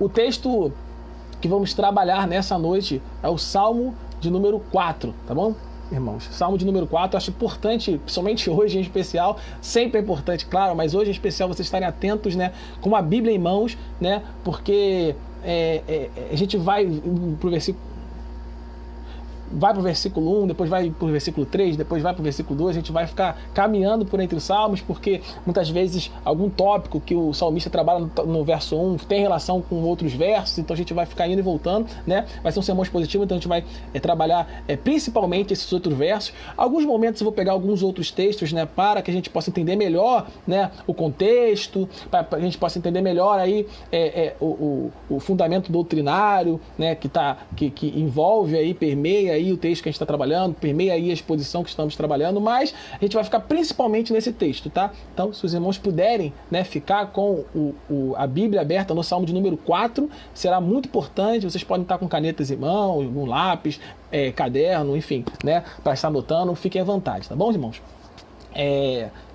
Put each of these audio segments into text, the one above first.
O texto que vamos trabalhar nessa noite é o Salmo de número 4, tá bom, irmãos? Salmo de número 4, eu acho importante, principalmente hoje em especial, sempre é importante, claro, mas hoje em especial vocês estarem atentos, né, com a Bíblia em mãos, né, porque a gente vai pro versículo 1, depois vai para o versículo 3, depois vai para o versículo 2, a gente vai ficar caminhando por entre os salmos, porque muitas vezes algum tópico que o salmista trabalha no verso 1 tem relação com outros versos, então a gente vai ficar indo e voltando, né? Vai ser um sermão expositivo, então a gente vai trabalhar principalmente esses outros versos. Alguns momentos eu vou pegar alguns outros textos, né, para que a gente possa entender melhor, né, o contexto, para que a gente possa entender melhor aí o fundamento doutrinário, né, que envolve aí, permeia aí o texto que a gente está trabalhando, permeia aí a exposição que estamos trabalhando, mas a gente vai ficar principalmente nesse texto, tá? Então, se os irmãos puderem, né, ficar com a Bíblia aberta no Salmo de número 4, será muito importante. Vocês podem estar com canetas em mão, um lápis, caderno, enfim, né, para estar anotando, fiquem à vontade, tá bom, irmãos?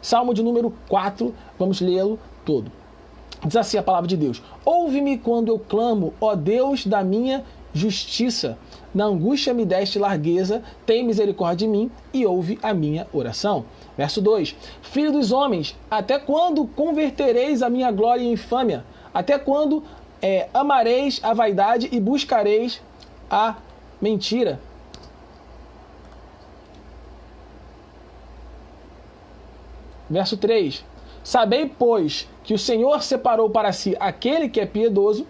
Salmo de número 4, vamos lê-lo todo. Diz assim a palavra de Deus: ouve-me quando eu clamo, ó Deus da minha justiça. Na angústia me deste largueza, tem misericórdia de mim e ouve a minha oração. Verso 2: Filho dos homens, até quando convertereis a minha glória em infâmia? Até quando amareis a vaidade e buscareis a mentira? Verso 3: Sabei, pois, que o Senhor separou para si aquele que é piedoso,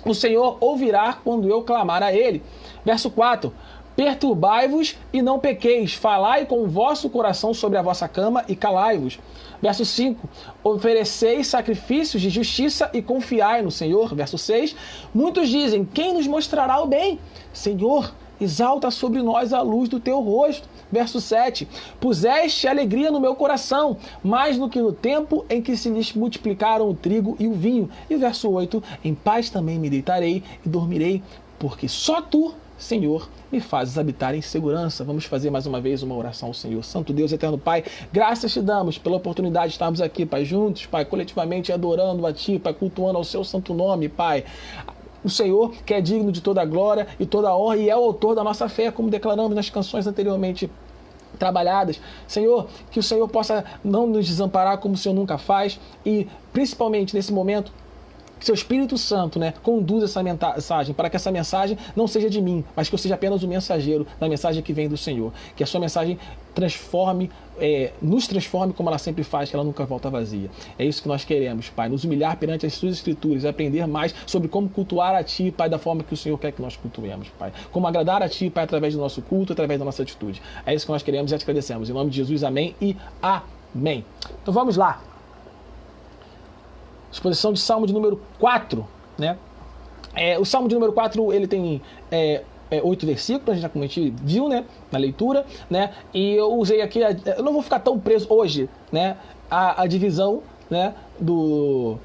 o Senhor ouvirá quando eu clamar a ele. Verso 4: Perturbai-vos e não pequeis, falai com o vosso coração sobre a vossa cama e calai-vos. Verso 5: Ofereceis sacrifícios de justiça e confiai no Senhor. Verso 6: Muitos dizem, quem nos mostrará o bem? Senhor, exalta sobre nós a luz do teu rosto. Verso 7: Puseste alegria no meu coração, mais do que no tempo em que se lhes multiplicaram o trigo e o vinho. E verso 8: Em paz também me deitarei e dormirei, porque só tu, Senhor, me fazes habitar em segurança. Vamos fazer mais uma vez uma oração ao Senhor. Santo Deus, eterno Pai, graças te damos pela oportunidade de estarmos aqui, Pai, juntos, Pai, coletivamente adorando a Ti, Pai, cultuando ao Seu santo nome, Pai. O Senhor, que é digno de toda a glória e toda a honra e é o autor da nossa fé, como declaramos nas canções anteriormente trabalhadas. Senhor, que o Senhor possa não nos desamparar como o Senhor nunca faz e, principalmente nesse momento, que seu Espírito Santo, né, conduza essa mensagem, para que essa mensagem não seja de mim, mas que eu seja apenas o mensageiro da mensagem que vem do Senhor. Que a sua mensagem nos transforme como ela sempre faz, que ela nunca volta vazia. É isso que nós queremos, Pai, nos humilhar perante as suas escrituras, aprender mais sobre como cultuar a Ti, Pai, da forma que o Senhor quer que nós cultuemos, Pai. Como agradar a Ti, Pai, através do nosso culto, através da nossa atitude. É isso que nós queremos e te agradecemos. Em nome de Jesus, amém e amém. Então vamos lá. Exposição de Salmo de número 4, né? O Salmo de número 4, ele tem 8 versículos, como a gente viu, né, na leitura, né? E eu usei aqui, eu não vou ficar tão preso hoje, né, a divisão, né, do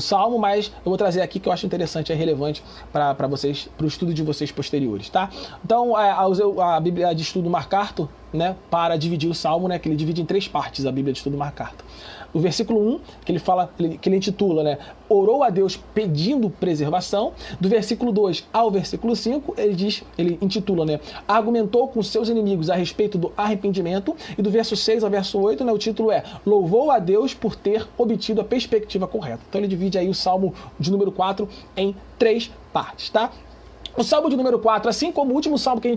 Salmo, mas eu vou trazer aqui que eu acho interessante, é relevante para vocês, para o estudo de vocês posteriores, tá? Então, usei a Bíblia de Estudo MacArthur, né, para dividir o Salmo, né, que ele divide em 3 partes, a Bíblia de Estudo MacArthur. O versículo 1, que ele fala, que ele intitula, né, orou a Deus pedindo preservação. Do versículo 2 ao versículo 5, ele intitula, né, argumentou com seus inimigos a respeito do arrependimento. E do verso 6 ao verso 8, né, o título é louvou a Deus por ter obtido a perspectiva correta. Então ele divide aí o Salmo de número 4 em 3 partes, tá? O Salmo de número 4, assim como o último salmo que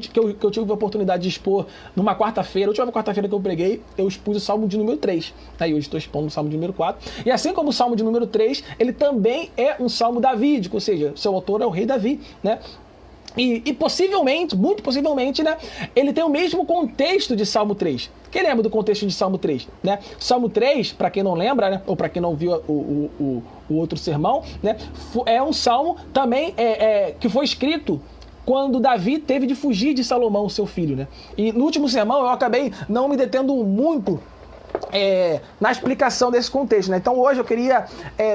eu tive a oportunidade de expor numa quarta-feira, a última quarta-feira que eu preguei, eu expus o Salmo de número 3. Aí hoje estou expondo o Salmo de número 4. E assim como o Salmo de número 3, ele também é um salmo davídico, ou seja, seu autor é o rei Davi, né? E possivelmente, muito possivelmente, né, ele tem o mesmo contexto de Salmo 3. Quem lembra do contexto de Salmo 3? Né? Salmo 3, para quem não lembra, né, ou para quem não viu o outro sermão, né, é um salmo também que foi escrito quando Davi teve de fugir de Salomão, seu filho. Né? E no último sermão eu acabei não me detendo muito na explicação desse contexto, né? Então hoje eu queria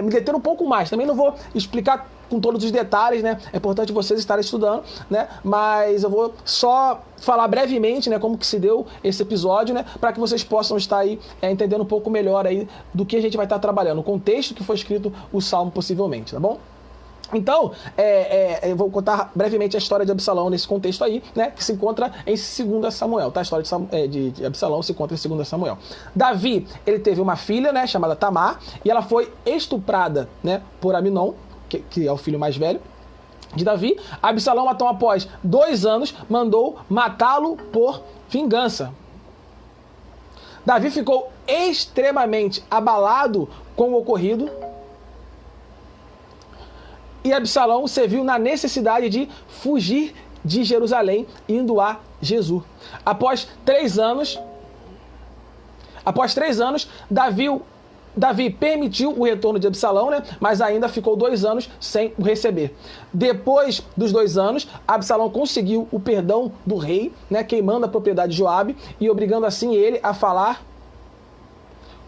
me deter um pouco mais. Também não vou explicar com todos os detalhes, né? É importante vocês estarem estudando, né? Mas eu vou só falar brevemente, né, como que se deu esse episódio, né, para que vocês possam estar aí entendendo um pouco melhor aí do que a gente vai estar trabalhando, o contexto que foi escrito o Salmo possivelmente, tá bom? Então, eu vou contar brevemente a história de Absalão nesse contexto aí, né, que se encontra em 2 Samuel, tá? A história de Absalão se encontra em 2 Samuel. Davi, ele teve uma filha, né, chamada Tamar, e ela foi estuprada, né, por Aminon, que é o filho mais velho de Davi. Absalão, então, após 2 anos, mandou matá-lo por vingança. Davi ficou extremamente abalado com o ocorrido, e Absalão se viu na necessidade de fugir de Jerusalém, indo a Jesur. Após 3 anos, Davi permitiu o retorno de Absalão, né? Mas ainda ficou 2 anos sem o receber. Depois dos 2 anos, Absalão conseguiu o perdão do rei, né? Queimando a propriedade de Joabe e obrigando assim ele a falar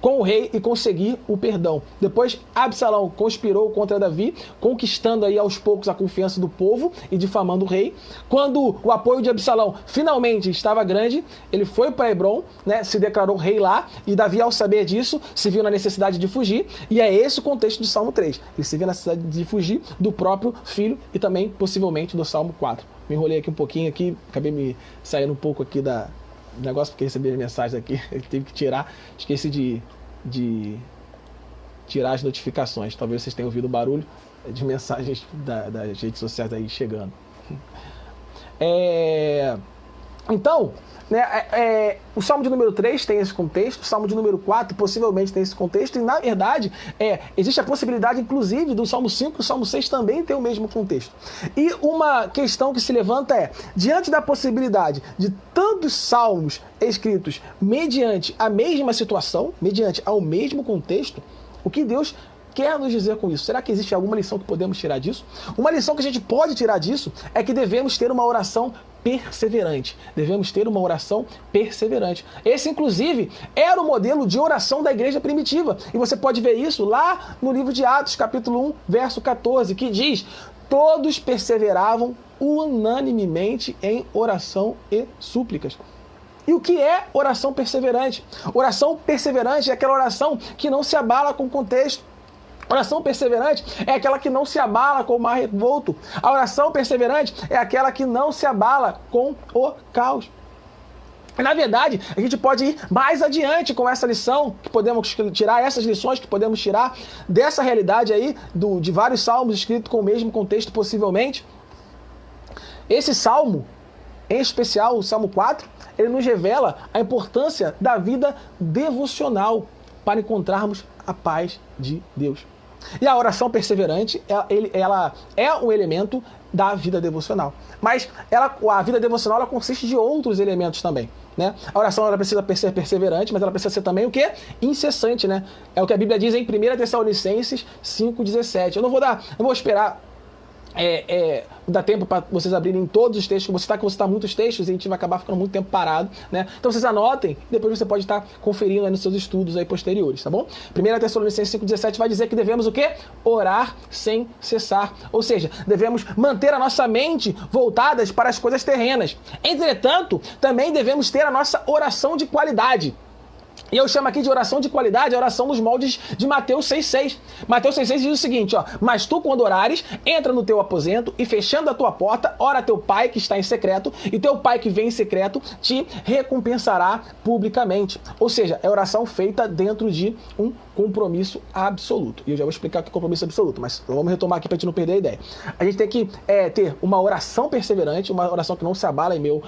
com o rei e conseguir o perdão. Depois, Absalão conspirou contra Davi, conquistando aí aos poucos a confiança do povo e difamando o rei. Quando o apoio de Absalão finalmente estava grande, ele foi para Hebrom, né, se declarou rei lá, e Davi, ao saber disso, se viu na necessidade de fugir, e é esse o contexto de Salmo 3. Ele se viu na necessidade de fugir do próprio filho e também, possivelmente, do Salmo 4. Me enrolei aqui um pouquinho, acabei me saindo um pouco aqui do negócio, porque recebi as mensagens aqui, eu tive que tirar, esqueci de tirar as notificações. Talvez vocês tenham ouvido o barulho de mensagens das redes sociais aí chegando. Então, né, o Salmo de número 3 tem esse contexto, o Salmo de número 4 possivelmente tem esse contexto, e na verdade existe a possibilidade, inclusive, do Salmo 5 e o Salmo 6 também ter o mesmo contexto. E uma questão que se levanta é, diante da possibilidade de tantos salmos escritos mediante a mesma situação, mediante ao mesmo contexto, o que Deus quer nos dizer com isso? Será que existe alguma lição que podemos tirar disso? Uma lição que a gente pode tirar disso é que devemos ter uma oração perseverante. Devemos ter uma oração perseverante. Esse, inclusive, era o modelo de oração da igreja primitiva. E você pode ver isso lá no livro de Atos, capítulo 1, verso 14, que diz: todos perseveravam unanimemente em oração e súplicas. E o que é oração perseverante? Oração perseverante é aquela oração que não se abala com o contexto. Oração perseverante é aquela que não se abala com o mar revolto. A oração perseverante é aquela que não se abala com o caos. Na verdade, a gente pode ir mais adiante com essa lição, que podemos tirar essas lições que podemos tirar dessa realidade aí, de vários salmos escritos com o mesmo contexto possivelmente. Esse salmo, em especial o Salmo 4, ele nos revela a importância da vida devocional para encontrarmos a paz de Deus. E a oração perseverante, ela é um elemento da vida devocional. Mas a vida devocional ela consiste de outros elementos também, né? A oração ela precisa ser perseverante, mas ela precisa ser também o quê? Incessante, né? É o que a Bíblia diz em 1 Tessalonicenses 5,17. Eu não vou esperar dá tempo para vocês abrirem todos os textos, que você está muitos textos e a gente vai acabar ficando muito tempo parado, né? Então vocês anotem e depois você pode estar conferindo aí nos seus estudos aí posteriores, tá bom? 1 Tessalonicenses 5,17 vai dizer que devemos o quê? Orar sem cessar. Ou seja, devemos manter a nossa mente voltadas para as coisas terrenas. Entretanto, também devemos ter a nossa oração de qualidade. E eu chamo aqui de oração de qualidade a oração nos moldes de Mateus 6,6. Mateus 6,6 diz o seguinte, ó: mas tu, quando orares, entra no teu aposento e, fechando a tua porta, ora a teu pai que está em secreto, e teu pai que vem em secreto te recompensará publicamente. Ou seja, é oração feita dentro de um compromisso absoluto. E eu já vou explicar o que é compromisso absoluto, mas vamos retomar aqui para a gente não perder a ideia. A gente tem que ter uma oração perseverante, uma oração que não se abala em meio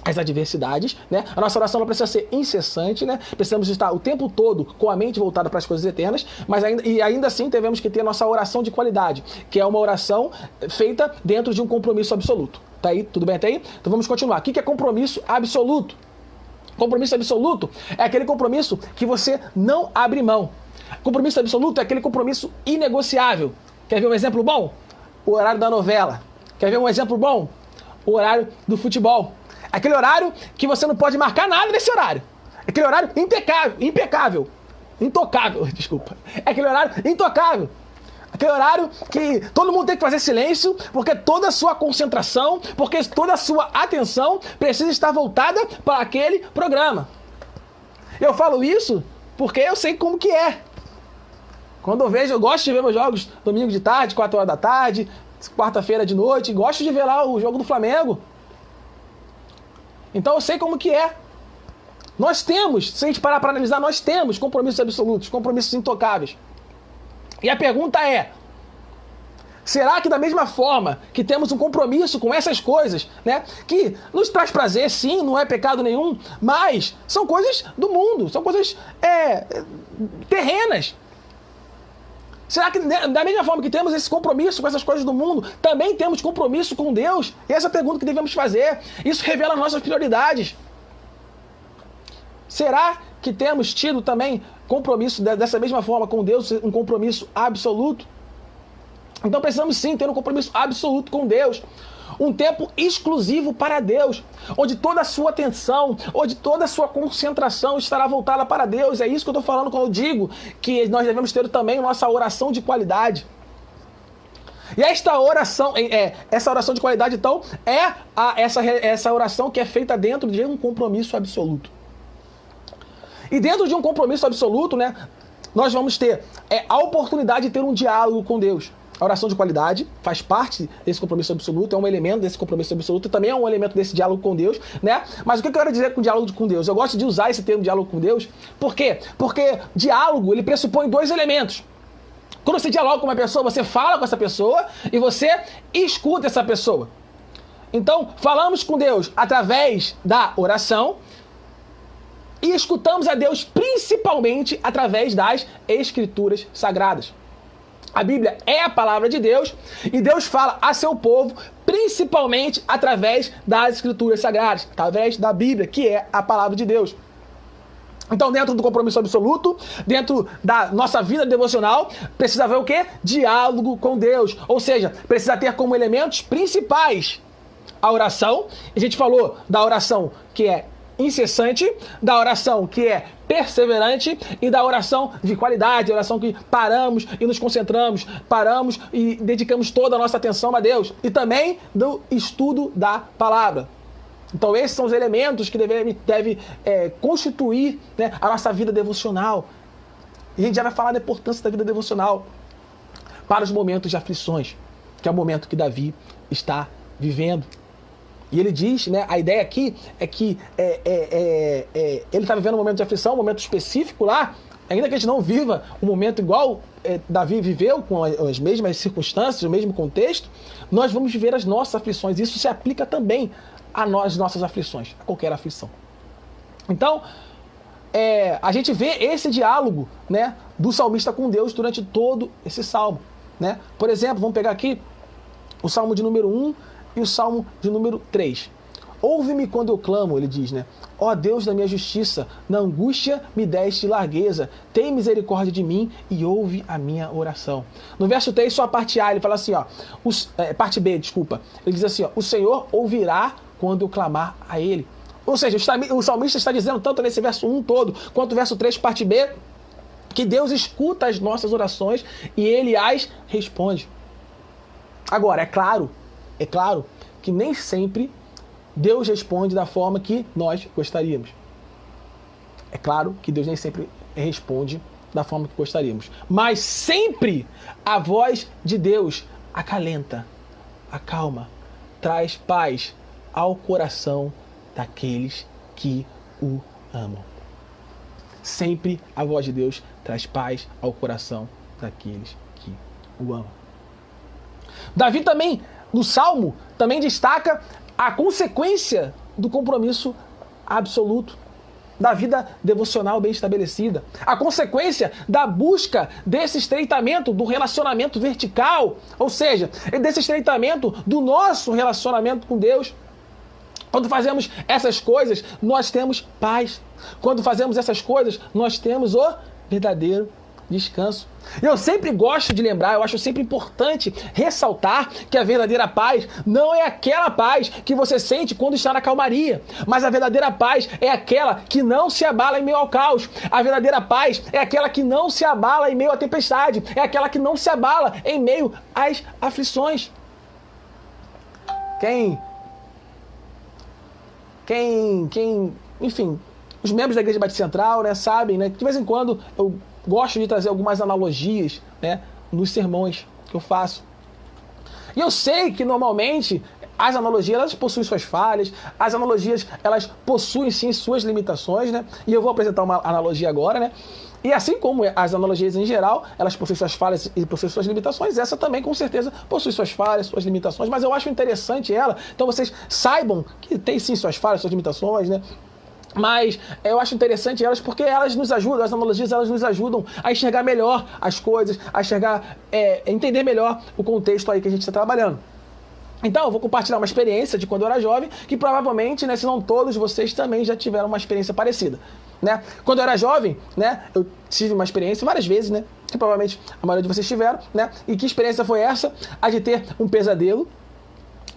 as adversidades, né? A nossa oração ela precisa ser incessante, né? Precisamos estar o tempo todo com a mente voltada para as coisas eternas, mas ainda assim devemos que ter a nossa oração de qualidade, que é uma oração feita dentro de um compromisso absoluto. Tá aí? Tudo bem até aí? Então vamos continuar. O que é compromisso absoluto? Compromisso absoluto é aquele compromisso que você não abre mão. Compromisso absoluto é aquele compromisso inegociável. Quer ver um exemplo bom? O horário da novela. Quer ver um exemplo bom? O horário do futebol. Aquele horário que você não pode marcar nada nesse horário. Aquele horário impecável. Intocável, desculpa. É aquele horário intocável. Aquele horário que todo mundo tem que fazer silêncio, porque toda a sua concentração, porque toda a sua atenção precisa estar voltada para aquele programa. Eu falo isso porque eu sei como que é. Quando eu vejo, eu gosto de ver meus jogos domingo de tarde, 4 horas da tarde, quarta-feira de noite, gosto de ver lá o jogo do Flamengo. Então eu sei como que é. Nós temos, se a gente parar para analisar, nós temos compromissos absolutos, compromissos intocáveis. E a pergunta é, será que da mesma forma que temos um compromisso com essas coisas, né, que nos traz prazer, sim, não é pecado nenhum, mas são coisas do mundo, são coisas terrenas. Será que da mesma forma que temos esse compromisso com essas coisas do mundo, também temos compromisso com Deus? Essa é a pergunta que devemos fazer. Isso revela nossas prioridades. Será que temos tido também compromisso dessa mesma forma com Deus, um compromisso absoluto? Então precisamos sim ter um compromisso absoluto com Deus. Um tempo exclusivo para Deus, onde toda a sua atenção, onde toda a sua concentração estará voltada para Deus. É isso que eu estou falando quando eu digo que nós devemos ter também nossa oração de qualidade. E essa oração de qualidade, então, é essa oração que é feita dentro de um compromisso absoluto. E dentro de um compromisso absoluto, né, nós vamos ter a oportunidade de ter um diálogo com Deus. A oração de qualidade faz parte desse compromisso absoluto, é um elemento desse compromisso absoluto, e também é um elemento desse diálogo com Deus, né? Mas o que eu quero dizer com diálogo com Deus? Eu gosto de usar esse termo diálogo com Deus, por quê? Porque diálogo, ele pressupõe dois elementos. Quando você dialoga com uma pessoa, você fala com essa pessoa e você escuta essa pessoa. Então, falamos com Deus através da oração e escutamos a Deus principalmente através das Escrituras Sagradas. A Bíblia é a palavra de Deus e Deus fala a seu povo principalmente através das Escrituras Sagradas, através da Bíblia, que é a palavra de Deus. Então, dentro do compromisso absoluto, dentro da nossa vida devocional, precisa haver o quê? Diálogo com Deus. Ou seja, precisa ter como elementos principais a oração. A gente falou da oração que é incessante, da oração que é perseverante e da oração de qualidade, a oração que paramos e nos concentramos, paramos e dedicamos toda a nossa atenção a Deus. E também do estudo da palavra. Então esses são os elementos que devem constituir, né, a nossa vida devocional. E a gente já vai falar da importância da vida devocional para os momentos de aflições, que é o momento que Davi está vivendo. E ele diz, né, a ideia aqui é que ele está vivendo um momento de aflição, um momento específico lá, ainda que a gente não viva um momento igual Davi viveu, com as mesmas circunstâncias, o mesmo contexto, nós vamos viver as nossas aflições. Isso se aplica também às nossas aflições, a qualquer aflição. Então, a gente vê esse diálogo, né, do salmista com Deus durante todo esse salmo, né? Por exemplo, vamos pegar aqui o salmo de número 1 e o salmo de número 3. Ouve-me quando eu clamo, ele diz, né? Ó Deus da minha justiça, na angústia me deste largueza, tem misericórdia de mim e ouve a minha oração. No verso 3, só a parte A, ele fala assim, ó, parte B, desculpa. Ele diz assim, ó, o Senhor ouvirá quando eu clamar a ele. Ou seja, o salmista está dizendo tanto nesse verso 1 todo, quanto o verso 3, parte B, que Deus escuta as nossas orações e ele as responde. Agora, é claro que nem sempre Deus responde da forma que nós gostaríamos. É claro que Deus nem sempre responde da forma que gostaríamos. Mas sempre a voz de Deus acalenta, acalma, traz paz ao coração daqueles que o amam. Sempre a voz de Deus traz paz ao coração daqueles que o amam. Davi também, no Salmo, também destaca a consequência do compromisso absoluto, da vida devocional bem estabelecida. A consequência da busca desse estreitamento do relacionamento vertical, ou seja, desse estreitamento do nosso relacionamento com Deus. Quando fazemos essas coisas, nós temos paz. Quando fazemos essas coisas, nós temos o verdadeiro descanso. Eu sempre gosto de lembrar, eu acho sempre importante ressaltar que a verdadeira paz não é aquela paz que você sente quando está na calmaria, mas a verdadeira paz é aquela que não se abala em meio ao caos. A verdadeira paz é aquela que não se abala em meio à tempestade, é aquela que não se abala em meio às aflições. Enfim, os membros da Igreja Batista Central, né, sabem, né, que de vez em quando eu gosto de trazer algumas analogias, né, nos sermões que eu faço. E eu sei que normalmente as analogias, elas possuem suas falhas, as analogias, elas possuem sim suas limitações, né? E eu vou apresentar uma analogia agora, né? E assim como as analogias em geral, elas possuem suas falhas e possuem suas limitações, essa também com certeza possui suas falhas, suas limitações, mas eu acho interessante ela, então vocês saibam que tem sim suas falhas, suas limitações, né? Mas eu acho interessante elas porque elas nos ajudam, as analogias elas nos ajudam a enxergar melhor as coisas, a enxergar, entender melhor o contexto aí que a gente está trabalhando. Então, eu vou compartilhar uma experiência de quando eu era jovem, que provavelmente, né, se não todos vocês também já tiveram uma experiência parecida, né? Quando eu era jovem, né, eu tive uma experiência várias vezes, né, que provavelmente a maioria de vocês tiveram, né? E que experiência foi essa? A de ter um pesadelo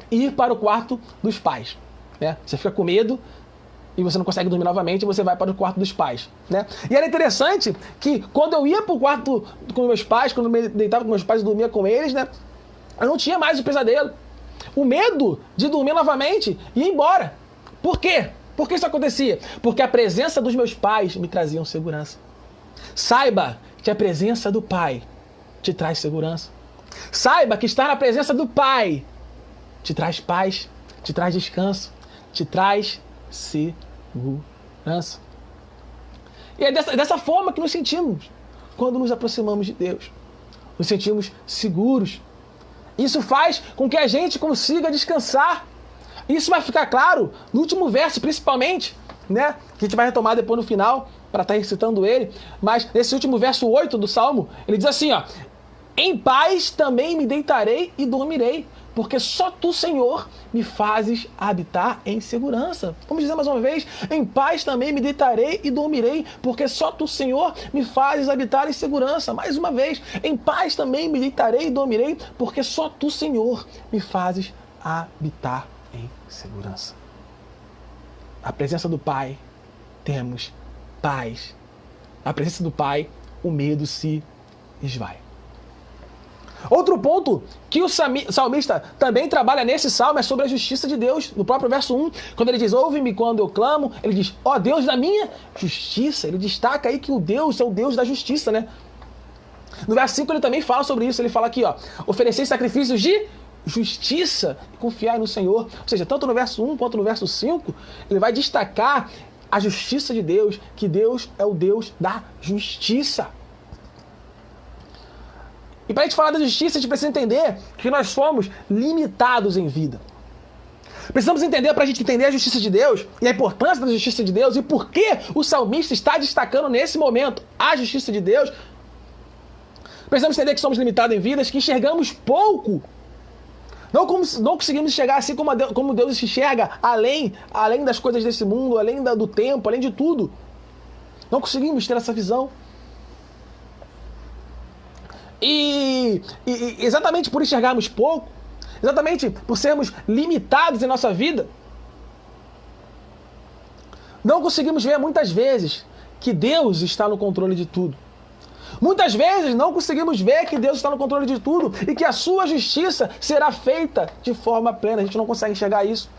e ir para o quarto dos pais, né? Você fica com medo e você não consegue dormir novamente, e você vai para o quarto dos pais, né? E era interessante que quando eu ia para o quarto com meus pais, quando eu me deitava com meus pais e dormia com eles, né, eu não tinha mais o pesadelo. O medo de dormir novamente e ir embora. Por quê? Por que isso acontecia? Porque a presença dos meus pais me trazia segurança. Saiba que a presença do pai te traz segurança. Saiba que estar na presença do pai te traz paz, te traz descanso, te traz segurança. E é dessa forma que nos sentimos quando nos aproximamos de Deus. Nos sentimos seguros. Isso faz com que a gente consiga descansar. Isso vai ficar claro no último verso, principalmente, né? Que a gente vai retomar depois no final, para estar recitando ele. Mas nesse último verso 8 do Salmo, ele diz assim, ó: em paz também me deitarei e dormirei, porque só tu, Senhor, me fazes habitar em segurança. Vamos dizer mais uma vez: em paz também me deitarei e dormirei, porque só tu, Senhor, me fazes habitar em segurança. Mais uma vez: em paz também me deitarei e dormirei, porque só tu, Senhor, me fazes habitar em segurança. A presença do Pai, temos paz. Na presença do Pai, o medo se esvai. Outro ponto que o salmista também trabalha nesse salmo é sobre a justiça de Deus. No próprio verso 1, quando ele diz: ouve-me quando eu clamo, ele diz: ó Deus da minha justiça. Ele destaca aí que o Deus é o Deus da justiça, né? No verso 5 ele também fala sobre isso. Ele fala aqui, ó: oferecer sacrifícios de justiça e confiar no Senhor. Ou seja, tanto no verso 1 quanto no verso 5, ele vai destacar a justiça de Deus, que Deus é o Deus da justiça. E para a gente falar da justiça, a gente precisa entender que nós somos limitados em vida. Precisamos entender, para a gente entender a justiça de Deus e a importância da justiça de Deus e por que o salmista está destacando nesse momento a justiça de Deus. Precisamos entender que somos limitados em vidas, que enxergamos pouco. Não conseguimos enxergar assim como Deus se enxerga, além das coisas desse mundo, além do tempo, além de tudo. Não conseguimos ter essa visão. E exatamente por enxergarmos pouco, exatamente por sermos limitados em nossa vida, não conseguimos ver muitas vezes que Deus está no controle de tudo. Muitas vezes não conseguimos ver que Deus está no controle de tudo e que a sua justiça será feita de forma plena. A gente não consegue enxergar isso.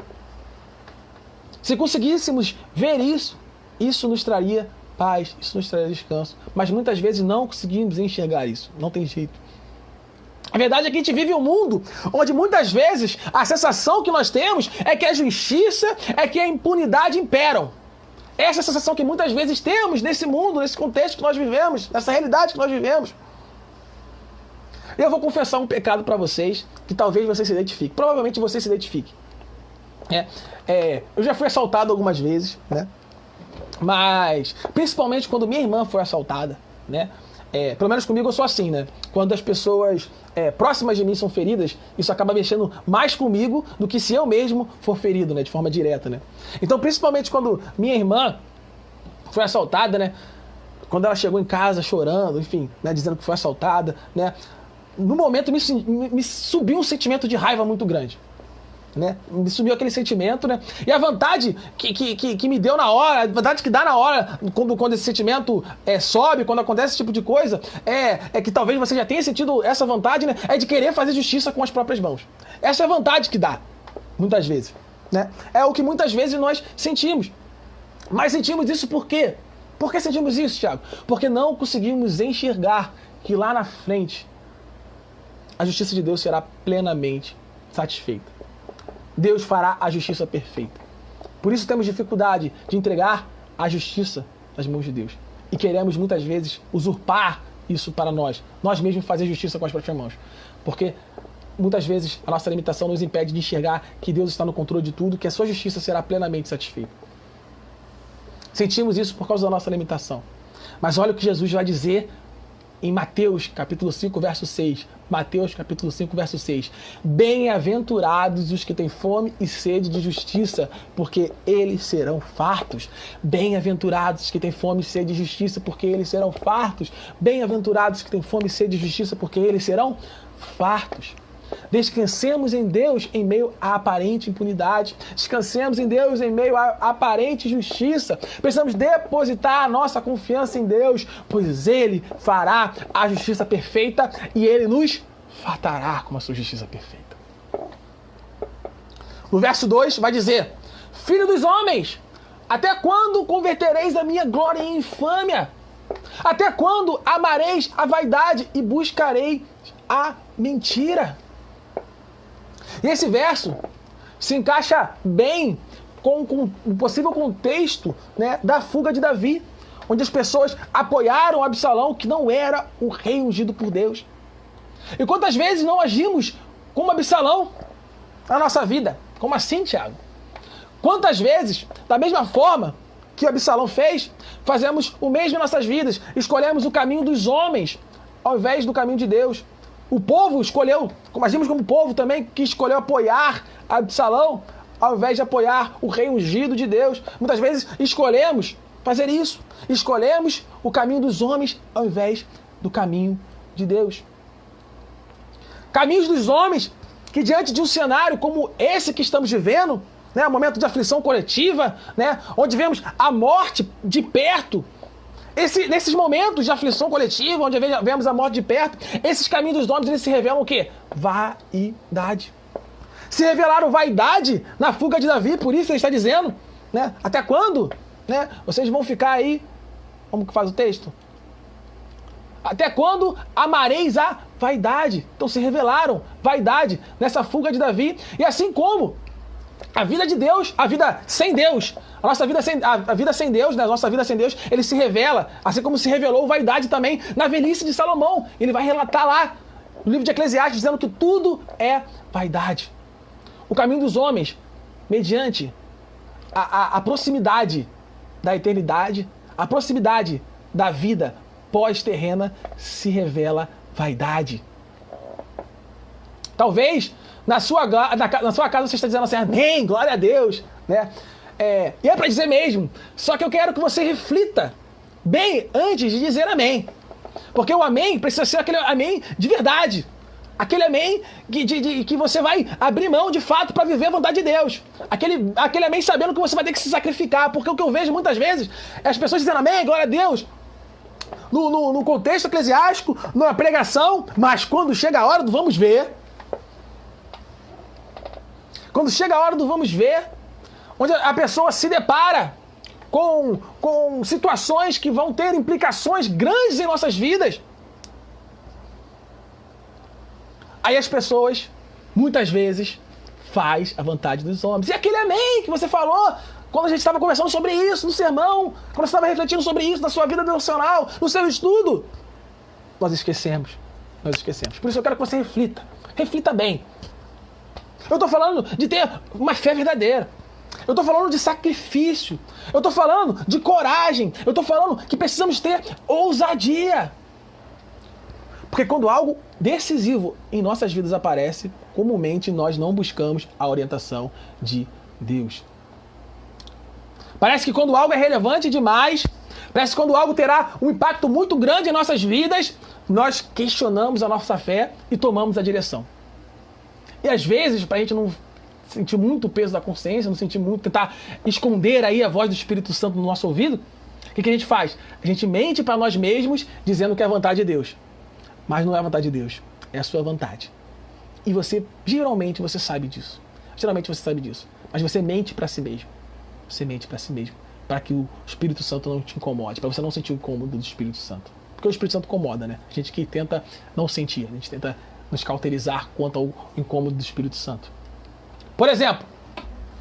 Se conseguíssemos ver isso, isso nos traria paz, isso nos traria descanso. Mas muitas vezes não conseguimos enxergar isso. Não tem jeito. A verdade é que a gente vive um mundo onde muitas vezes a sensação que nós temos é que a justiça, é que a impunidade imperam. Essa é a sensação que muitas vezes temos nesse mundo, nesse contexto que nós vivemos, nessa realidade que nós vivemos. E eu vou confessar um pecado para vocês, que talvez você se identifique. Provavelmente você se identifique. Eu já fui assaltado algumas vezes, né? Mas, principalmente quando minha irmã foi assaltada, né? Pelo menos comigo eu sou assim, né? Quando as pessoas próximas de mim são feridas, isso acaba mexendo mais comigo do que se eu mesmo for ferido, né? De forma direta, né? Então, principalmente quando minha irmã foi assaltada, né? Quando ela chegou em casa chorando, enfim, né? Dizendo que foi assaltada, né? No momento me subiu um sentimento de raiva muito grande. Né? Me subiu aquele sentimento, né? E a vontade que me deu na hora, a vontade que dá na hora, quando esse sentimento sobe, quando acontece esse tipo de coisa, é que talvez você já tenha sentido essa vontade, né? É de querer fazer justiça com as próprias mãos. Essa é a vontade que dá, muitas vezes, né? É o que muitas vezes nós sentimos. Mas sentimos isso por quê? Por que sentimos isso, Tiago? Porque não conseguimos enxergar que lá na frente a justiça de Deus será plenamente satisfeita. Deus fará a justiça perfeita. Por isso temos dificuldade de entregar a justiça nas mãos de Deus. E queremos muitas vezes usurpar isso para nós. Nós mesmos fazer justiça com as próprias mãos. Porque muitas vezes a nossa limitação nos impede de enxergar que Deus está no controle de tudo, que a sua justiça será plenamente satisfeita. Sentimos isso por causa da nossa limitação. Mas olha o que Jesus vai dizer em Mateus capítulo 5, verso 6. Mateus capítulo 5, verso 6. Bem-aventurados os que têm fome e sede de justiça, porque eles serão fartos. Bem-aventurados os que têm fome e sede de justiça, porque eles serão fartos. Bem-aventurados os que têm fome e sede de justiça, porque eles serão fartos. Descansemos em Deus em meio à aparente impunidade. Descansemos em Deus em meio à aparente justiça. Precisamos depositar a nossa confiança em Deus, pois Ele fará a justiça perfeita e Ele nos fartará com a sua justiça perfeita. No verso 2 vai dizer: Filho dos homens, até quando convertereis a minha glória em infâmia? Até quando amareis a vaidade e buscarei a mentira? E esse verso se encaixa bem com o possível contexto, né, da fuga de Davi, onde as pessoas apoiaram Absalão, que não era o rei ungido por Deus. E quantas vezes não agimos como Absalão na nossa vida? Como assim, Tiago? Quantas vezes, da mesma forma que Absalão fez, fazemos o mesmo em nossas vidas, escolhemos o caminho dos homens ao invés do caminho de Deus? O povo escolheu, como agimos como povo também, que escolheu apoiar Absalão, ao invés de apoiar o rei ungido de Deus. Muitas vezes escolhemos fazer isso. Escolhemos o caminho dos homens, ao invés do caminho de Deus. Caminhos dos homens que, diante de um cenário como esse que estamos vivendo, né, um momento de aflição coletiva, né, onde vemos a morte de perto, nesses momentos de aflição coletiva, onde vemos a morte de perto, esses caminhos dos homens, eles se revelam o quê? Vaidade. Se revelaram vaidade na fuga de Davi, por isso ele está dizendo, né? Até quando? Né? Vocês vão ficar aí, como que faz o texto? Até quando amareis a vaidade? Então se revelaram vaidade nessa fuga de Davi, e assim como a vida de Deus, a vida sem Deus, a vida sem Deus, né? A nossa vida sem Deus, ele se revela, assim como se revelou vaidade também na velhice de Salomão. Ele vai relatar lá no livro de Eclesiastes, dizendo que tudo é vaidade. O caminho dos homens, mediante a proximidade da eternidade, a proximidade da vida pós-terrena, se revela vaidade. Talvez na sua casa você está dizendo assim: amém, glória a Deus, né? E é para dizer mesmo, só que eu quero que você reflita bem antes de dizer amém. Porque o amém precisa ser aquele amém de verdade. Aquele amém que você vai abrir mão de fato para viver a vontade de Deus. Aquele amém sabendo que você vai ter que se sacrificar. Porque o que eu vejo muitas vezes é as pessoas dizendo amém, glória a Deus, no contexto eclesiástico, numa pregação, mas quando chega a hora do vamos ver, quando chega a hora do vamos ver, onde a pessoa se depara com situações que vão ter implicações grandes em nossas vidas, aí as pessoas, muitas vezes, faz a vontade dos homens. E aquele amém que você falou quando a gente estava conversando sobre isso no sermão, quando você estava refletindo sobre isso na sua vida devocional, no seu estudo, nós esquecemos. Por isso eu quero que você reflita bem. Eu estou falando de ter uma fé verdadeira. Eu estou falando de sacrifício. Eu estou falando de coragem. Eu estou falando que precisamos ter ousadia. Porque quando algo decisivo em nossas vidas aparece, comumente nós não buscamos a orientação de Deus. Parece que quando algo é relevante demais, parece que quando algo terá um impacto muito grande em nossas vidas, nós questionamos a nossa fé e tomamos a direção. E às vezes, para a gente não sentir muito o peso da consciência, não sentir muito, tentar esconder aí a voz do Espírito Santo no nosso ouvido, o que a gente faz? A gente mente para nós mesmos dizendo que é a vontade de Deus. Mas não é a vontade de Deus, é a sua vontade. E geralmente você sabe disso. Mas você mente para si mesmo. Você mente para si mesmo. para que o Espírito Santo não te incomode, para você não sentir o incômodo do Espírito Santo. Porque o Espírito Santo incomoda, né? A gente que tenta não sentir, a gente tenta nos cauterizar quanto ao incômodo do Espírito Santo. Por exemplo,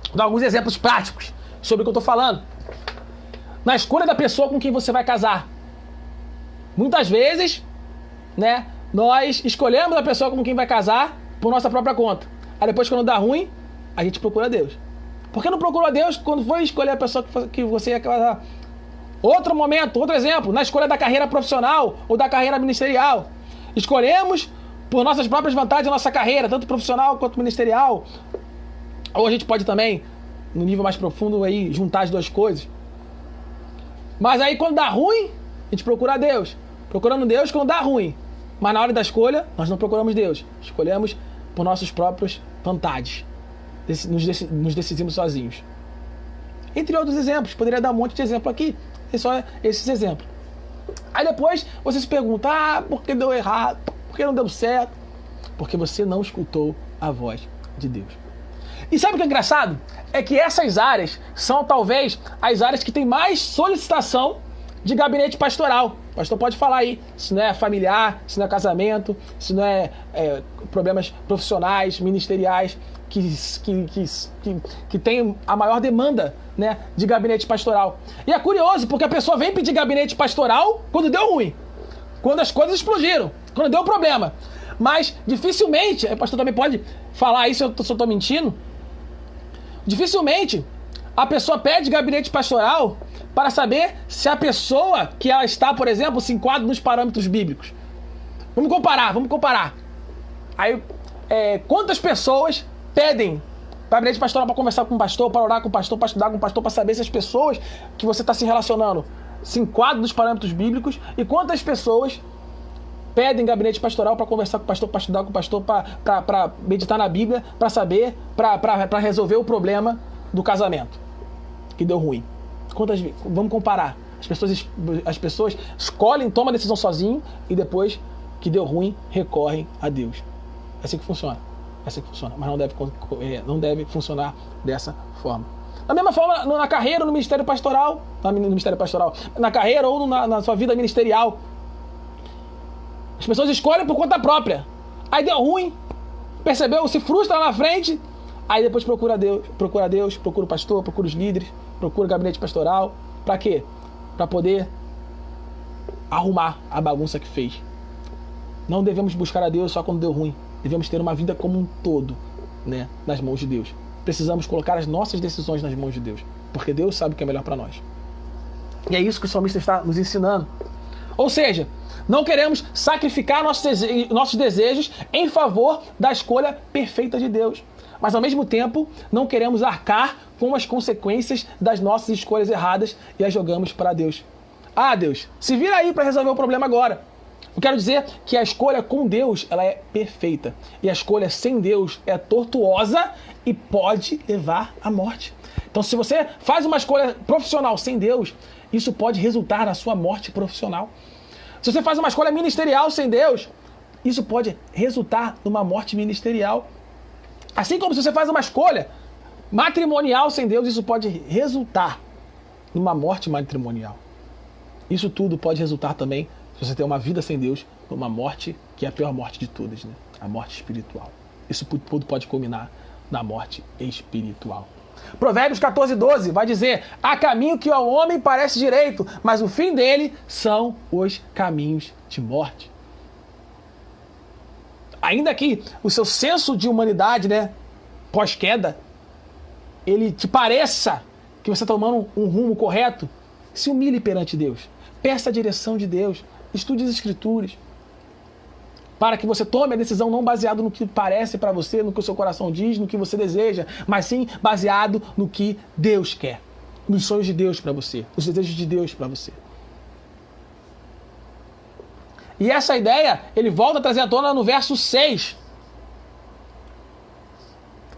vou dar alguns exemplos práticos sobre o que eu estou falando. Na escolha da pessoa com quem você vai casar. Muitas vezes, né, nós escolhemos a pessoa com quem vai casar por nossa própria conta. Aí depois, quando dá ruim, a gente procura Deus. Por que não procurou a Deus quando foi escolher a pessoa que você ia casar? Outro momento, outro exemplo, na escolha da carreira profissional ou da carreira ministerial. Escolhemos por nossas próprias vantagens a nossa carreira, tanto profissional quanto ministerial. Ou a gente pode também, no nível mais profundo, aí, juntar as duas coisas. Mas aí quando dá ruim, a gente procura Deus. Procurando Deus quando dá ruim. Mas na hora da escolha, nós não procuramos Deus. Escolhemos por nossas próprias vontades. Nos decidimos sozinhos. Entre outros exemplos. Poderia dar um monte de exemplo aqui. É só esses exemplos. Aí depois você se pergunta, por que deu errado? Por que não deu certo? Porque você não escutou a voz de Deus. E sabe o que é engraçado? É que essas áreas são talvez as áreas que tem mais solicitação de gabinete pastoral. O pastor pode falar aí, se não é familiar, se não é casamento, se não é problemas profissionais, ministeriais, que tem a maior demanda, né, de gabinete pastoral. E é curioso, porque a pessoa vem pedir gabinete pastoral quando deu ruim, quando as coisas explodiram, quando deu problema. Mas dificilmente, o pastor também pode falar isso, se eu estou mentindo, dificilmente a pessoa pede gabinete pastoral para saber se a pessoa que ela está, por exemplo, se enquadra nos parâmetros bíblicos. Vamos comparar. Aí, quantas pessoas pedem gabinete pastoral para conversar com o pastor, para orar com o pastor, para estudar com o pastor, para saber se as pessoas que você está se relacionando se enquadram nos parâmetros bíblicos, e quantas pessoas pedem gabinete pastoral para conversar com o pastor, para estudar com o pastor, para meditar na Bíblia, para saber, para resolver o problema do casamento que deu ruim. Vamos comparar. As pessoas escolhem, tomam a decisão sozinho e depois que deu ruim, recorrem a Deus. É assim que funciona. Mas não deve funcionar dessa forma. Da mesma forma, na carreira, no ministério pastoral, na carreira ou na sua vida ministerial, as pessoas escolhem por conta própria. Aí deu ruim, percebeu, se frustra lá na frente, aí depois procura Deus, procura o pastor, procura os líderes, procura o gabinete pastoral. Para quê? Para poder arrumar a bagunça que fez. Não devemos buscar a Deus só quando deu ruim. Devemos ter uma vida como um todo, né, nas mãos de Deus. Precisamos colocar as nossas decisões nas mãos de Deus, porque Deus sabe o que é melhor para nós. E é isso que o salmista está nos ensinando. Ou seja, não queremos sacrificar nossos desejos em favor da escolha perfeita de Deus. Mas, ao mesmo tempo, não queremos arcar com as consequências das nossas escolhas erradas e as jogamos para Deus. Deus, se vira aí para resolver o problema agora. Eu quero dizer que a escolha com Deus, ela é perfeita. E a escolha sem Deus é tortuosa e pode levar à morte. Então, se você faz uma escolha profissional sem Deus, isso pode resultar na sua morte profissional. Se você faz uma escolha ministerial sem Deus, isso pode resultar numa morte ministerial. Assim como se você faz uma escolha matrimonial sem Deus, isso pode resultar numa morte matrimonial. Isso tudo pode resultar também, se você tem uma vida sem Deus, numa morte que é a pior morte de todas, né? A morte espiritual. Isso tudo pode culminar na morte espiritual. Provérbios 14:12 vai dizer: há caminho que ao homem parece direito, mas o fim dele são os caminhos de morte. Ainda que o seu senso de humanidade, né, pós-queda, ele te pareça que você está tomando um rumo correto, se humilhe perante Deus. Peça a direção de Deus. Estude as Escrituras. Para que você tome a decisão não baseado no que parece para você, no que o seu coração diz, no que você deseja, mas sim baseado no que Deus quer. Nos sonhos de Deus para você. Nos desejos de Deus para você. E essa ideia, ele volta a trazer à tona no verso 6.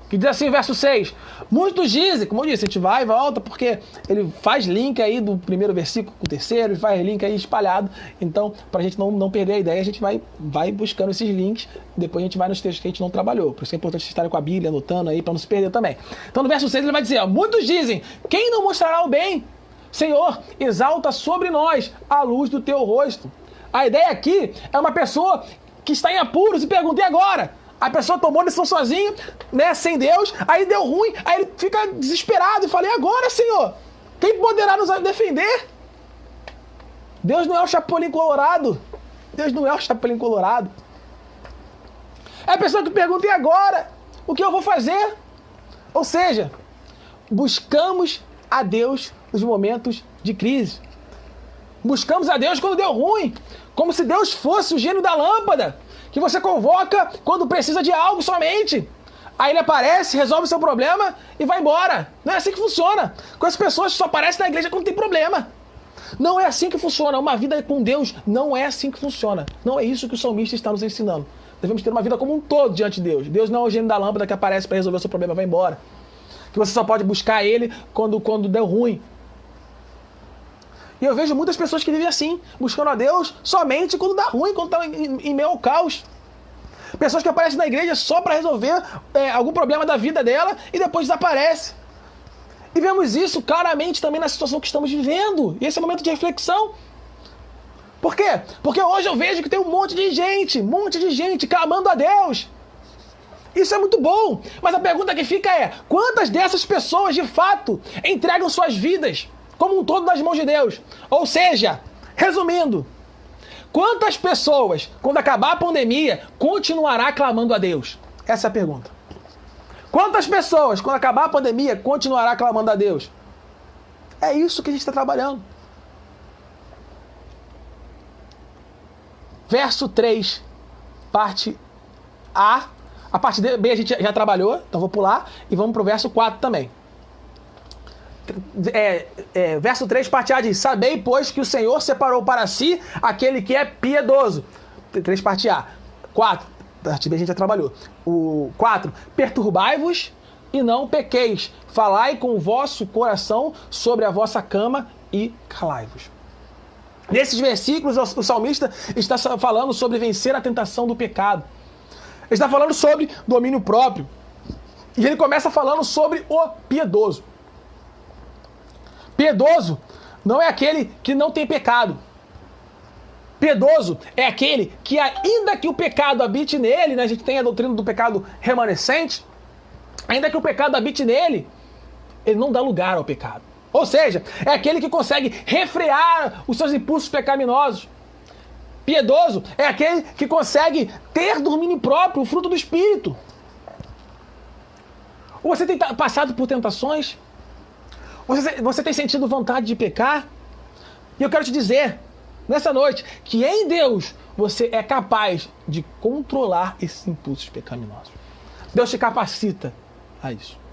Que diz assim, verso 6. Muitos dizem, como eu disse, a gente vai e volta, porque ele faz link aí do primeiro versículo com o terceiro, ele faz link aí espalhado. Então, para a gente não perder a ideia, a gente vai buscando esses links, depois a gente vai nos textos que a gente não trabalhou. Por isso é importante estar com a Bíblia, anotando aí, para não se perder também. Então, no verso 6 ele vai dizer, muitos dizem, quem não mostrará o bem? Senhor, exalta sobre nós a luz do teu rosto. A ideia aqui é uma pessoa que está em apuros e pergunta, e agora? A pessoa tomou a decisão sozinha, né, sem Deus, aí deu ruim, aí ele fica desesperado e fala, e agora, Senhor? Quem poderá nos defender? Deus não é o Chapolin Colorado. Deus não é o Chapolin Colorado. É a pessoa que pergunta, e agora? O que eu vou fazer? Ou seja, buscamos a Deus nos momentos de crise. Buscamos a Deus quando deu ruim. Como se Deus fosse o gênio da lâmpada, que você convoca quando precisa de algo somente. Aí ele aparece, resolve o seu problema e vai embora. Não é assim que funciona. Com as pessoas que só aparecem na igreja quando tem problema. Não é assim que funciona. Uma vida com Deus não é assim que funciona. Não é isso que o salmista está nos ensinando. Devemos ter uma vida como um todo diante de Deus. Deus não é o gênio da lâmpada que aparece para resolver o seu problema e vai embora. Que você só pode buscar ele quando deu ruim. E eu vejo muitas pessoas que vivem assim, buscando a Deus somente quando dá ruim, quando está em meio ao caos. Pessoas que aparecem na igreja só para resolver algum problema da vida dela e depois desaparece. E vemos isso claramente também na situação que estamos vivendo. E esse é o momento de reflexão. Por quê? Porque hoje eu vejo que tem um monte de gente clamando a Deus. Isso é muito bom. Mas a pergunta que fica é, quantas dessas pessoas de fato entregam suas vidas como um todo nas mãos de Deus? Ou seja, resumindo, quantas pessoas, quando acabar a pandemia, continuará clamando a Deus? Essa é a pergunta. Quantas pessoas, quando acabar a pandemia, continuará clamando a Deus? É isso que a gente está trabalhando. Verso 3, parte A. A parte B a gente já trabalhou, então vou pular. E vamos para o verso 4 também. Verso 3, parte A diz, sabei, pois, que o Senhor separou para si aquele que é piedoso. 3, parte A. 4, parte B a gente já trabalhou. O 4, perturbai-vos e não pequeis. Falai com o vosso coração sobre a vossa cama e calai-vos. Nesses versículos, o salmista está falando sobre vencer a tentação do pecado. Ele está falando sobre domínio próprio. E ele começa falando sobre o piedoso. Piedoso não é aquele que não tem pecado. Piedoso é aquele que, ainda que o pecado habite nele, né, a gente tem a doutrina do pecado remanescente, ainda que o pecado habite nele, ele não dá lugar ao pecado. Ou seja, é aquele que consegue refrear os seus impulsos pecaminosos. Piedoso é aquele que consegue ter domínio próprio, o fruto do Espírito. Ou você tem passado por tentações? Você tem sentido vontade de pecar? E eu quero te dizer, nessa noite, que em Deus você é capaz de controlar esses impulsos pecaminosos. Deus te capacita a isso.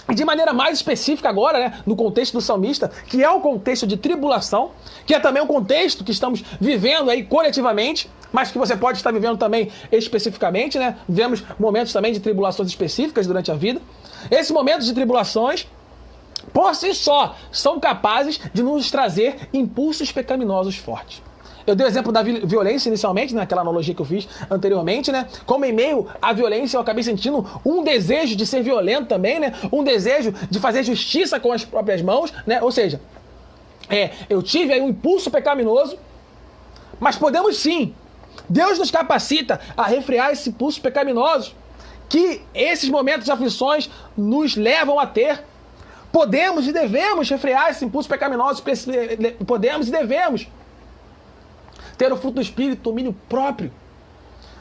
E de maneira mais específica agora, né, no contexto do salmista, que é o contexto de tribulação, que é também um contexto que estamos vivendo aí coletivamente, mas que você pode estar vivendo também especificamente, né? Vivemos momentos também de tribulações específicas durante a vida. Esses momentos de tribulações, por si só, são capazes de nos trazer impulsos pecaminosos fortes. Eu dei o exemplo da violência inicialmente, naquela analogia que eu fiz anteriormente, né? Como em meio à violência eu acabei sentindo um desejo de ser violento também, né? Um desejo de fazer justiça com as próprias mãos, né? Ou seja, eu tive aí um impulso pecaminoso, mas podemos sim, Deus nos capacita a refrear esses impulsos pecaminosos que esses momentos de aflições nos levam a ter. Podemos e devemos refrear esses impulsos pecaminosos, podemos e devemos ter o fruto do Espírito, domínio próprio.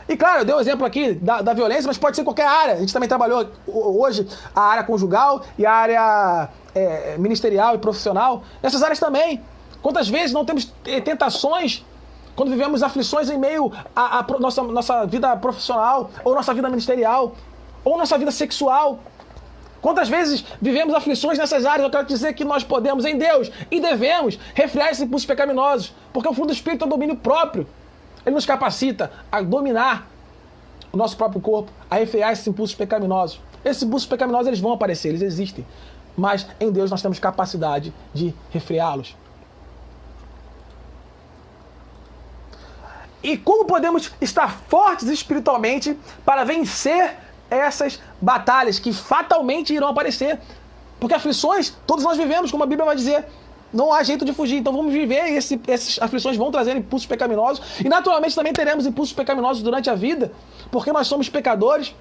E claro, eu dei um exemplo aqui da violência, mas pode ser qualquer área. A gente também trabalhou hoje a área conjugal e a área ministerial e profissional. Nessas áreas também. Quantas vezes não temos tentações quando vivemos aflições em meio à nossa vida profissional, ou nossa vida ministerial, ou nossa vida sexual? Quantas vezes vivemos aflições nessas áreas? Eu quero dizer que nós podemos, em Deus, e devemos refrear esses impulsos pecaminosos, porque o fruto do Espírito é o domínio próprio. Ele nos capacita a dominar o nosso próprio corpo, a refrear esses impulsos pecaminosos. Esses impulsos pecaminosos, eles vão aparecer, eles existem, mas em Deus nós temos capacidade de refreá-los. E como podemos estar fortes espiritualmente para vencer essas batalhas que fatalmente irão aparecer? Porque aflições, todos nós vivemos, como a Bíblia vai dizer. Não há jeito de fugir, então vamos viver e essas aflições vão trazer impulsos pecaminosos. E naturalmente também teremos impulsos pecaminosos durante a vida, porque nós somos pecadores.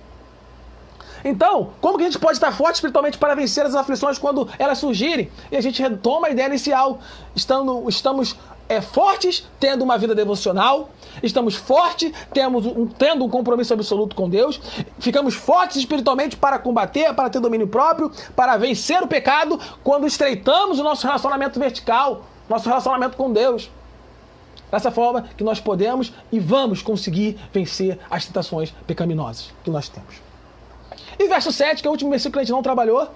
Então, como que a gente pode estar forte espiritualmente para vencer as aflições quando elas surgirem? E a gente retoma a ideia inicial. Estamos fortes, tendo uma vida devocional. Estamos fortes, tendo um compromisso absoluto com Deus. Ficamos fortes espiritualmente para combater, para ter domínio próprio, para vencer o pecado quando estreitamos o nosso relacionamento vertical, nosso relacionamento com Deus. Dessa forma que nós podemos e vamos conseguir vencer as tentações pecaminosas que nós temos. E verso 7, que é o último versículo que a gente não trabalhou,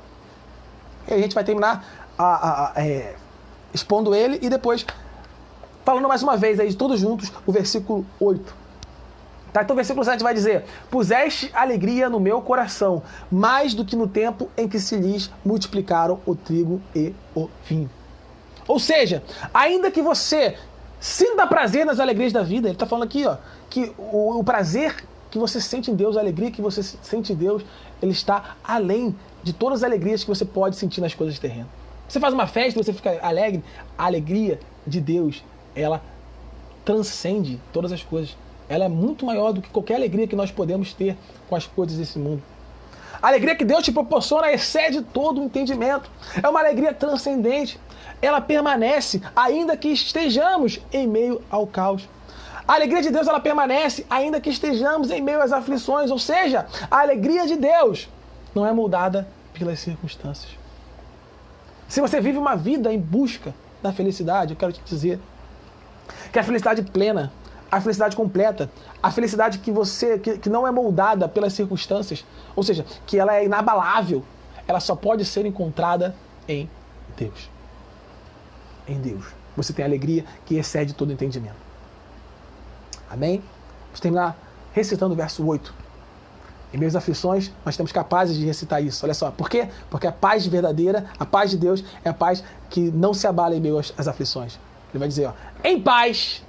e a gente vai terminar expondo ele e depois falando mais uma vez aí, todos juntos, o versículo 8. Tá? Então o versículo 7 vai dizer: puseste alegria no meu coração, mais do que no tempo em que se lhes multiplicaram o trigo e o vinho. Ou seja, ainda que você sinta prazer nas alegrias da vida, ele está falando aqui, ó, que o prazer que você sente em Deus, a alegria que você sente em Deus, ele está além de todas as alegrias que você pode sentir nas coisas terrenas. Você faz uma festa, você fica alegre, a alegria de Deus, ela transcende todas as coisas. Ela é muito maior do que qualquer alegria que nós podemos ter com as coisas desse mundo. A alegria que Deus te proporciona excede todo o entendimento. É uma alegria transcendente. Ela permanece ainda que estejamos em meio ao caos. A alegria de Deus, ela permanece ainda que estejamos em meio às aflições. Ou seja, a alegria de Deus não é moldada pelas circunstâncias. Se você vive uma vida em busca da felicidade, eu quero te dizer que a felicidade plena, a felicidade completa, a felicidade que não é moldada pelas circunstâncias, ou seja, que ela é inabalável, ela só pode ser encontrada em Deus. Em Deus. Você tem alegria que excede todo entendimento. Amém? Vamos terminar recitando o verso 8. Em meio às aflições, nós temos capazes de recitar isso. Olha só, por quê? Porque a paz verdadeira, a paz de Deus, é a paz que não se abala em meio às aflições. Ele vai dizer, ó, em paz,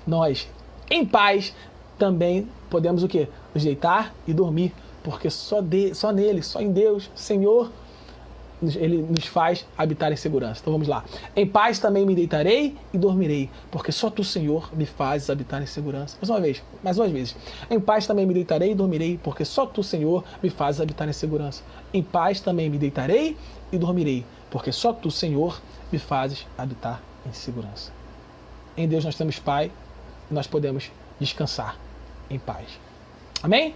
nós, em paz, também podemos o quê? Nos deitar e dormir, porque só nele, só em Deus, Senhor, Ele nos faz habitar em segurança. Então vamos lá. Em paz também me deitarei e dormirei, porque só tu, Senhor, me fazes habitar em segurança. Mais duas vezes. Em paz também me deitarei e dormirei, porque só tu, Senhor, me fazes habitar em segurança. Em paz também me deitarei e dormirei, porque só tu, Senhor, me fazes habitar em segurança. Em Deus nós temos paz e nós podemos descansar em paz. Amém?